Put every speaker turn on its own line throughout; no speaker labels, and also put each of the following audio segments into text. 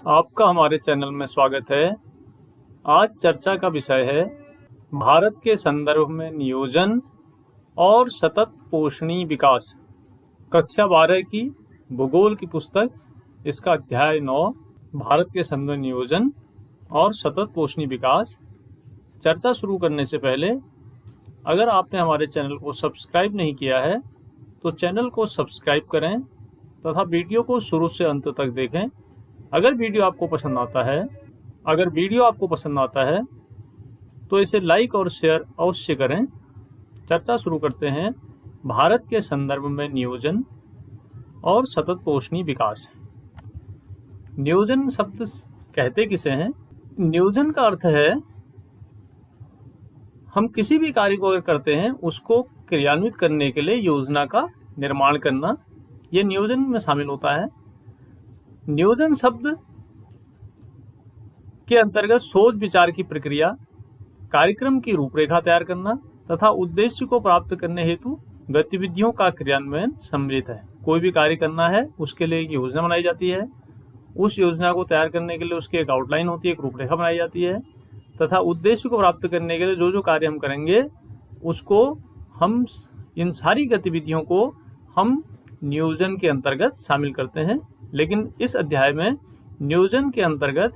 आपका हमारे चैनल में स्वागत है। आज चर्चा का विषय है भारत के संदर्भ में नियोजन और सतत पोषणीय विकास। कक्षा 12 की भूगोल की पुस्तक, इसका अध्याय 9, भारत के संदर्भ में नियोजन और सतत पोषणीय विकास। चर्चा शुरू करने से पहले अगर आपने हमारे चैनल को सब्सक्राइब नहीं किया है तो चैनल को सब्सक्राइब करें तथा वीडियो को शुरू से अंत तक देखें। अगर वीडियो आपको पसंद आता है तो इसे लाइक और शेयर अवश्य करें। चर्चा शुरू करते हैं। भारत के संदर्भ में नियोजन और सतत पोषणीय विकास। नियोजन शब्द कहते किसे हैं? नियोजन का अर्थ है हम किसी भी कार्य को अगर करते हैं उसको क्रियान्वित करने के लिए योजना का निर्माण करना, यह नियोजन में शामिल होता है। नियोजन शब्द के अंतर्गत सोच विचार की प्रक्रिया, कार्यक्रम की रूपरेखा तैयार करना तथा उद्देश्य को प्राप्त करने हेतु गतिविधियों का क्रियान्वयन सम्मिलित है। कोई भी कार्य करना है उसके लिए एक योजना बनाई जाती है। उस योजना को तैयार करने के लिए उसकी एक आउटलाइन होती है, एक रूपरेखा बनाई जाती है तथा उद्देश्य को प्राप्त करने के लिए जो जो कार्य हम करेंगे उसको हम इन सारी गतिविधियों को हम नियोजन के अंतर्गत शामिल करते हैं। लेकिन इस अध्याय में नियोजन के अंतर्गत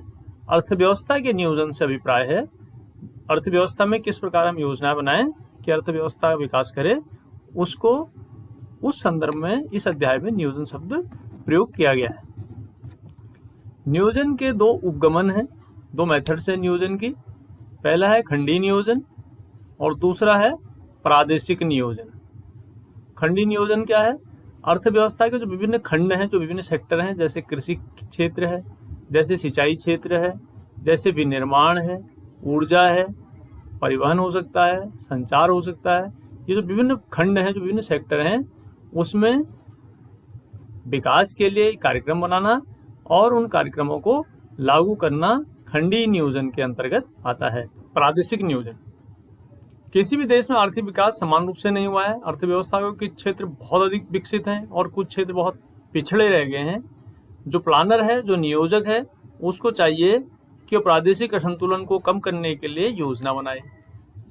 अर्थव्यवस्था के नियोजन से अभिप्राय है। अर्थव्यवस्था में किस प्रकार हम योजना बनाएं कि अर्थव्यवस्था का विकास करे, उसको उस संदर्भ में इस अध्याय में नियोजन शब्द प्रयोग किया गया है। नियोजन के दो उपगमन हैं, दो मेथड्स हैं नियोजन की। पहला है खंडीय नियोजन और दूसरा है प्रादेशिक नियोजन। खंडीय नियोजन क्या है? अर्थव्यवस्था के जो विभिन्न खंड हैं, जो विभिन्न सेक्टर हैं, जैसे कृषि क्षेत्र है, जैसे सिंचाई क्षेत्र है, जैसे विनिर्माण है, ऊर्जा है, परिवहन हो सकता है, संचार हो सकता है। ये जो विभिन्न खंड हैं, जो विभिन्न सेक्टर हैं, उसमें विकास के लिए कार्यक्रम बनाना और उन कार्यक्रमों को लागू करना खंडीय नियोजन के अंतर्गत आता है। प्रादेशिक नियोजन। किसी भी देश में आर्थिक विकास समान रूप से नहीं हुआ है। अर्थव्यवस्था के कुछ क्षेत्र बहुत अधिक विकसित हैं और कुछ क्षेत्र बहुत पिछड़े रह गए हैं। जो प्लानर है, जो नियोजक है, उसको चाहिए कि वो प्रादेशिक असंतुलन को कम करने के लिए योजना बनाए।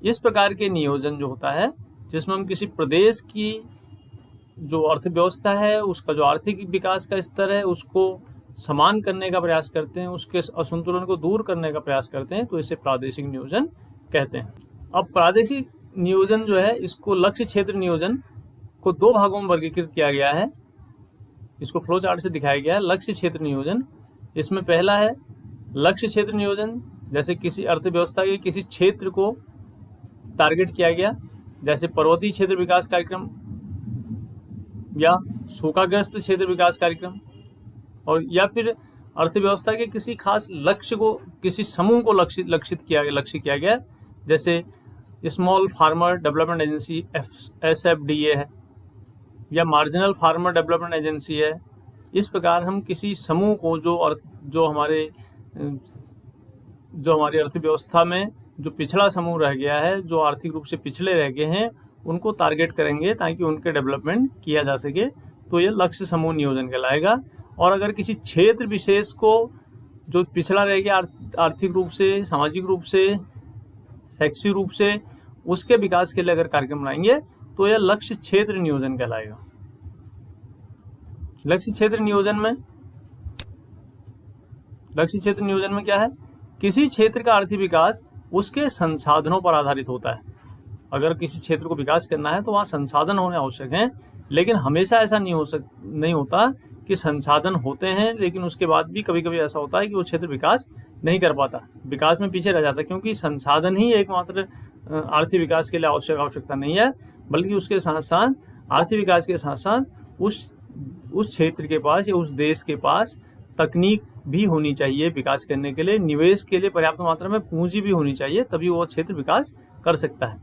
इस प्रकार के नियोजन जो होता है, जिसमें हम किसी प्रदेश की जो अर्थव्यवस्था है, उसका जो आर्थिक विकास का स्तर है, उसको समान करने का प्रयास करते हैं, उसके असंतुलन को दूर करने का प्रयास करते हैं, तो इसे प्रादेशिक नियोजन कहते हैं। अब प्रादेशिक नियोजन जो है, इसको लक्ष्य क्षेत्र नियोजन को दो भागों में वर्गीकृत किया गया है। इसको फ्लो चार्ट से दिखाया गया है। लक्ष्य क्षेत्र नियोजन, इसमें पहला है लक्ष्य क्षेत्र नियोजन, जैसे किसी अर्थव्यवस्था के किसी क्षेत्र को टारगेट किया गया, जैसे पर्वतीय क्षेत्र विकास कार्यक्रम या सूखाग्रस्त क्षेत्र विकास कार्यक्रम, और या फिर अर्थव्यवस्था के किसी खास लक्ष्य को, किसी समूह को लक्ष्य किया गया, जैसे small farmer development agency SFDA है या मार्जिनल फार्मर डेवलपमेंट एजेंसी है। इस प्रकार हम किसी समूह को जो हमारे अर्थव्यवस्था में जो पिछड़ा समूह रह गया है, जो आर्थिक रूप से पिछड़े रह गए हैं, उनको टारगेट करेंगे ताकि उनके डेवलपमेंट किया जा सके, तो ये लक्ष्य समूह नियोजन कहलाएगा। और अगर किसी क्षेत्र विशेष को जो पिछड़ा रह गया आर्थिक रूप से, सामाजिक रूप से, शैक्षिक रूप से, उसके विकास के लिए अगर कार्यक्रम बनाएंगे तो यह लक्ष्य क्षेत्र नियोजन कहलाएगा। लक्ष्य क्षेत्र नियोजन में क्या है? किसी क्षेत्र का आर्थिक विकास उसके संसाधनों पर आधारित होता है। अगर किसी क्षेत्र को विकास करना है तो वहाँ संसाधन होने आवश्यक हैं, लेकिन हमेशा ऐसा नहीं होता कि संसाधन होते हैं लेकिन उसके बाद भी कभी कभी ऐसा होता है कि वो क्षेत्र विकास नहीं कर पाता, विकास में पीछे रह जाता है, क्योंकि संसाधन ही एकमात्र आर्थिक विकास के लिए आवश्यकता नहीं है, बल्कि उसके साथ साथ आर्थिक विकास के साथ साथ उस क्षेत्र के पास या उस देश के पास तकनीक भी होनी चाहिए विकास करने के लिए, निवेश के लिए पर्याप्त मात्रा में पूंजी भी होनी चाहिए, तभी वो क्षेत्र विकास कर सकता है।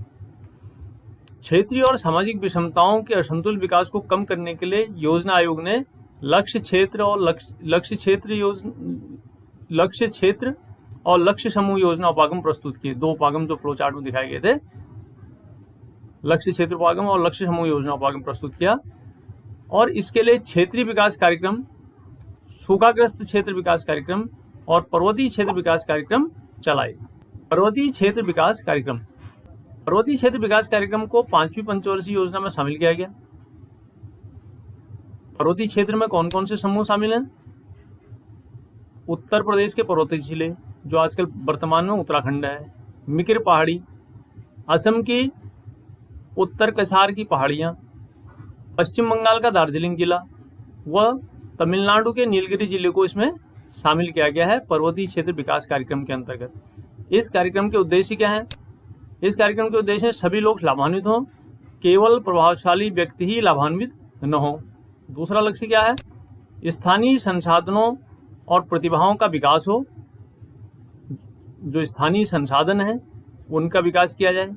क्षेत्रीय और सामाजिक विषमताओं के असंतुलित विकास को कम करने के लिए योजना आयोग ने लक्ष्य क्षेत्र और लक्ष्य समूह योजना उपागम प्रस्तुत किए। दो उपागम जो फ्लो चार्ट में दिखाए गए थे, लक्ष्य क्षेत्र उपागम और लक्ष्य समूह योजना उपागम प्रस्तुत किया। और इसके लिए क्षेत्रीय विकास कार्यक्रम, सूखाग्रस्त क्षेत्र विकास कार्यक्रम और पर्वतीय क्षेत्र विकास कार्यक्रम चलाए। पर्वतीय क्षेत्र विकास कार्यक्रम, पर्वतीय क्षेत्र विकास कार्यक्रम को 5वीं पंचवर्षीय योजना में शामिल किया गया। पर्वतीय क्षेत्र में कौन कौन से समूह शामिल हैं? उत्तर प्रदेश के पर्वतीय जिले, जो आजकल वर्तमान में उत्तराखंड है, मिकिर पहाड़ी, असम की उत्तर कछार की पहाड़ियाँ, पश्चिम बंगाल का दार्जिलिंग जिला व तमिलनाडु के नीलगिरी जिले को इसमें शामिल किया गया है पर्वतीय क्षेत्र विकास कार्यक्रम के अंतर्गत। इस कार्यक्रम के उद्देश्य क्या हैं? इस कार्यक्रम के उद्देश्य सभी लोग लाभान्वित हों, केवल प्रभावशाली व्यक्ति ही लाभान्वित न हो। दूसरा लक्ष्य क्या है? स्थानीय संसाधनों और प्रतिभाओं का विकास हो, जो स्थानीय संसाधन हैं उनका विकास किया जाए,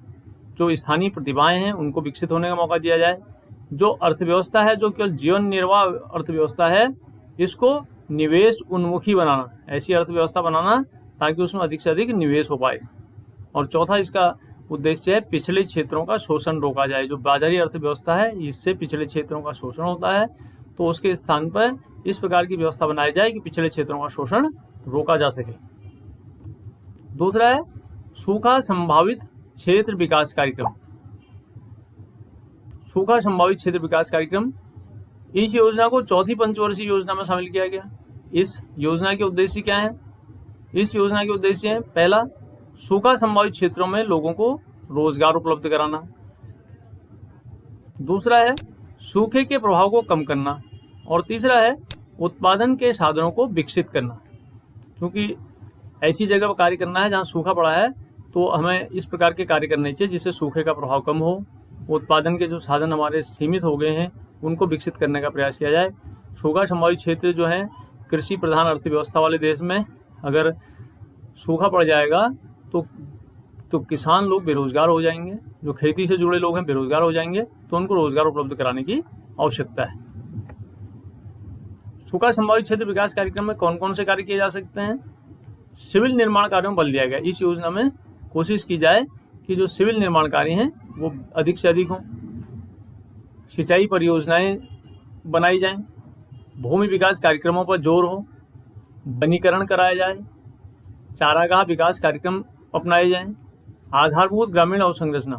जो स्थानीय प्रतिभाएं हैं उनको विकसित होने का मौका दिया जाए, जो अर्थव्यवस्था है जो केवल जीवन निर्वाह अर्थव्यवस्था है इसको निवेश उन्मुखी बनाना, ऐसी अर्थव्यवस्था बनाना ताकि उसमें अधिक से अधिक निवेश हो पाए। और चौथा इसका उद्देश्य है पिछड़े क्षेत्रों का शोषण रोका जाए। जो बाजारी अर्थव्यवस्था है इससे पिछड़े क्षेत्रों का शोषण होता है, तो उसके स्थान पर इस प्रकार की व्यवस्था बनाई जाए कि पिछड़े क्षेत्रों का शोषण रोका जा सके। दूसरा है सूखा संभावित क्षेत्र विकास कार्यक्रम। सूखा संभावित क्षेत्र विकास कार्यक्रम, इस योजना को 4थी पंचवर्षीय योजना में शामिल किया गया। इस योजना के उद्देश्य क्या है? इस योजना के उद्देश्य है, पहला, सूखा संभावित क्षेत्रों में लोगों को रोजगार उपलब्ध कराना। दूसरा है सूखे के प्रभाव को कम करना। और तीसरा है उत्पादन के साधनों को विकसित करना। क्योंकि ऐसी जगह पर कार्य करना है जहाँ सूखा पड़ा है, तो हमें इस प्रकार के कार्य करने चाहिए जिससे सूखे का प्रभाव कम हो, उत्पादन के जो साधन हमारे सीमित हो गए हैं उनको विकसित करने का प्रयास किया जाए। सूखा संभावित क्षेत्र जो है कृषि प्रधान अर्थव्यवस्था वाले देश में अगर सूखा पड़ जाएगा तो किसान लोग बेरोजगार हो जाएंगे, जो खेती से जुड़े लोग हैं बेरोजगार हो जाएंगे, तो उनको रोजगार उपलब्ध कराने की आवश्यकता है। सूखा संभावित क्षेत्र विकास कार्यक्रम में कौन कौन से कार्य किए जा सकते हैं? सिविल निर्माण कार्यों में बल दिया गया। इस योजना में कोशिश की जाए कि जो सिविल निर्माण कार्य हैं वो अधिक से अधिक हों, सिंचाई परियोजनाएं बनाई जाएं, भूमि विकास कार्यक्रमों पर जोर हो, वनीकरण कराया जाए, चारागाह विकास कार्यक्रम अपनाए जाएं, आधारभूत ग्रामीण अवसंरचना,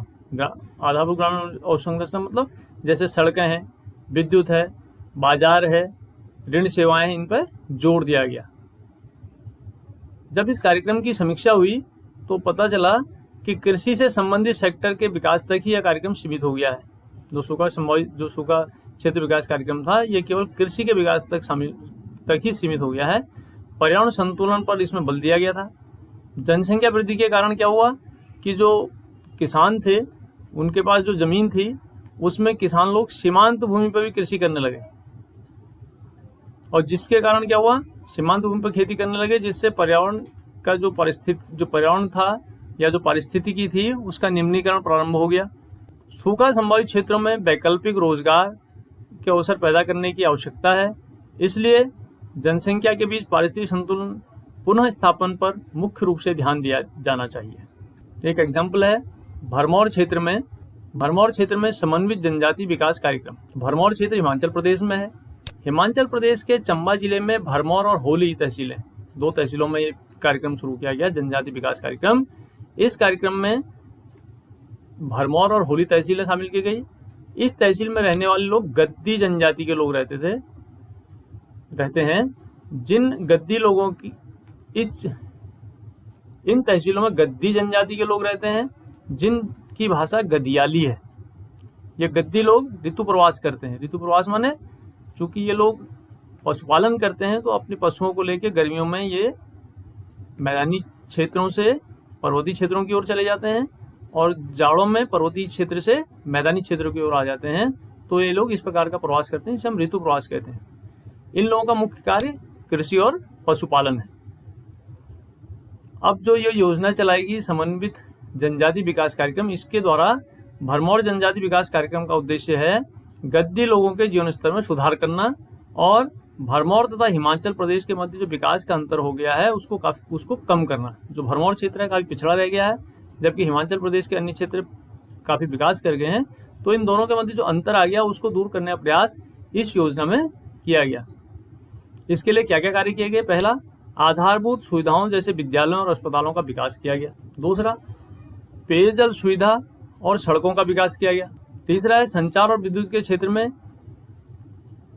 आधारभूत ग्रामीण अवसंरचना मतलब जैसे सड़कें हैं, विद्युत है, बाजार है, ऋण सेवाएं हैं, इन पर जोर दिया गया। जब इस कार्यक्रम की समीक्षा हुई तो पता चला कि कृषि से संबंधित सेक्टर के विकास तक ही यह कार्यक्रम सीमित हो गया है। जो सूखा क्षेत्र विकास कार्यक्रम था ये केवल कृषि के विकास तक ही सीमित हो गया है। पर्यावरण संतुलन पर इसमें बल दिया गया था। जनसंख्या वृद्धि के कारण क्या हुआ कि जो किसान थे उनके पास जो जमीन थी उसमें किसान लोग सीमांत भूमि पर भी कृषि करने लगे, और जिसके कारण क्या हुआ, सीमांत भूमि पर खेती करने लगे, जिससे पर्यावरण का जो पर्यावरण था या जो पारिस्थितिकी थी उसका निम्नीकरण प्रारंभ हो गया। सूखा संभावित क्षेत्रों में वैकल्पिक रोजगार के अवसर पैदा करने की आवश्यकता है, इसलिए जनसंख्या के बीच पारिस्थितिक संतुलन पुनः स्थापन पर मुख्य रूप से ध्यान दिया जाना चाहिए। एक एग्जाम्पल है भरमौर क्षेत्र में समन्वित जनजाति विकास कार्यक्रम। भरमौर क्षेत्र हिमाचल प्रदेश में है। हिमाचल प्रदेश के चंबा जिले में भरमौर और होली तहसीलें, 2 तहसीलों में ये कार्यक्रम शुरू किया गया, जनजाति विकास कार्यक्रम। इस कार्यक्रम में भरमौर और होली तहसीलें शामिल की गई। इस तहसील में रहने वाले लोग गद्दी जनजाति के लोग रहते हैं। जिन गद्दी लोगों की इन तहसीलों में गद्दी जनजाति के लोग रहते हैं जिनकी भाषा गदियाली है। ये गद्दी लोग ऋतु प्रवास करते हैं। ऋतु प्रवास माने चूंकि ये लोग पशुपालन करते हैं तो अपने पशुओं को लेकर गर्मियों में ये मैदानी क्षेत्रों से पर्वतीय क्षेत्रों की ओर चले जाते हैं और जाड़ों में पर्वतीय क्षेत्र से मैदानी क्षेत्रों की ओर आ जाते हैं। तो ये लोग इस प्रकार का प्रवास करते हैं जिसे हम ऋतु प्रवास कहते हैं। इन लोगों का मुख्य कार्य कृषि और पशुपालन है। अब जो ये योजना चलाएगी समन्वित जनजाति विकास कार्यक्रम, इसके द्वारा भरमौर जनजाति विकास कार्यक्रम का उद्देश्य है गद्दी लोगों के जीवन स्तर में सुधार करना और भरमौर तथा हिमाचल प्रदेश के मध्य जो विकास का अंतर हो गया है उसको कम करना। जो भरमौर क्षेत्र है काफी पिछड़ा रह गया है, जबकि हिमाचल प्रदेश के अन्य क्षेत्र काफी विकास कर गए हैं। तो इन दोनों के मध्य जो अंतर आ गया उसको दूर करने का प्रयास इस योजना में किया गया। इसके लिए क्या क्या कार्य किए गए? पहला, आधारभूत सुविधाओं जैसे विद्यालयों और अस्पतालों का विकास किया गया। दूसरा, पेयजल सुविधा और सड़कों का विकास किया गया। तीसरा है संचार और विद्युत के क्षेत्र में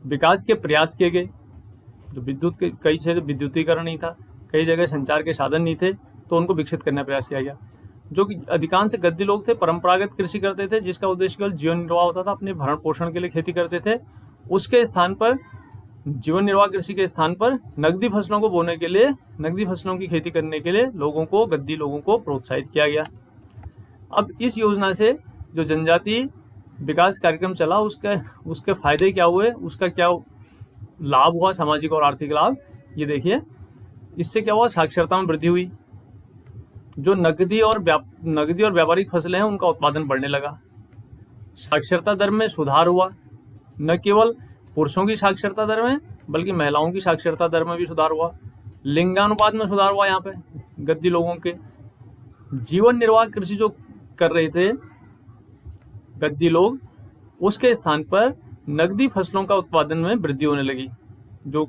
विकास के प्रयास किए गए। तो विद्युत के कई क्षेत्र विद्युतीकरण नहीं था, कई जगह संचार के साधन नहीं थे, तो उनको विकसित करने का प्रयास किया गया। जो कि अधिकांश गद्दी लोग थे परंपरागत कृषि करते थे, जिसका उद्देश्य केवल जीवन निर्वाह होता था, अपने भरण पोषण के लिए खेती करते थे। उसके स्थान पर जीवन निर्वाह कृषि के स्थान पर नकदी फसलों को बोने के लिए, नकदी फसलों की खेती करने के लिए गद्दी लोगों को प्रोत्साहित किया गया। अब इस योजना से जो जनजातीय विकास कार्यक्रम चला, उसके फायदे क्या हुए, उसका क्या लाभ हुआ, सामाजिक और आर्थिक लाभ, ये देखिए। इससे क्या हुआ, साक्षरता में वृद्धि हुई। जो नकदी और व्यापारिक फसलें हैं उनका उत्पादन बढ़ने लगा। साक्षरता दर में सुधार हुआ। न केवल पुरुषों की साक्षरता दर में बल्कि महिलाओं की साक्षरता दर में भी सुधार हुआ। लिंगानुपात में सुधार हुआ। यहाँ पे गद्दी लोगों के जीवन निर्वाह कृषि जो कर रहे थे गद्दी लोग, उसके स्थान पर नकदी फसलों का उत्पादन में वृद्धि होने लगी। जो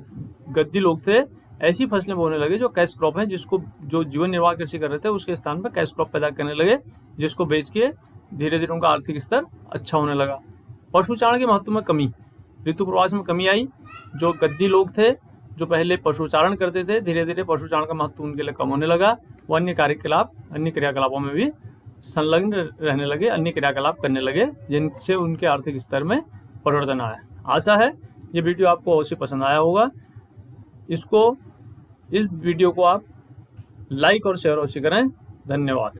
गद्दी लोग थे ऐसी फसलें बोने लगे जो कैश क्रॉप है, जिसको जो जीवन निर्वाह कृषि कर रहे थे उसके स्थान पर कैश क्रॉप पैदा करने लगे, जिसको बेच के धीरे धीरे उनका आर्थिक स्तर अच्छा होने लगा। पशुचारण के महत्व में कमी, ऋतु प्रवास में कमी आई। जो गद्दी लोग थे जो पहले पशुचारण करते थे, धीरे धीरे पशुचारण का महत्व उनके लिए कम होने लगा। वो अन्य क्रियाकलापों में भी संलग्न रहने लगे, अन्य क्रियाकलाप करने लगे, जिनसे उनके आर्थिक स्तर में परिवर्तन आया। आशा है ये वीडियो आपको अवश्य पसंद आया होगा। इस वीडियो को आप लाइक और शेयर अवश्य करें। धन्यवाद।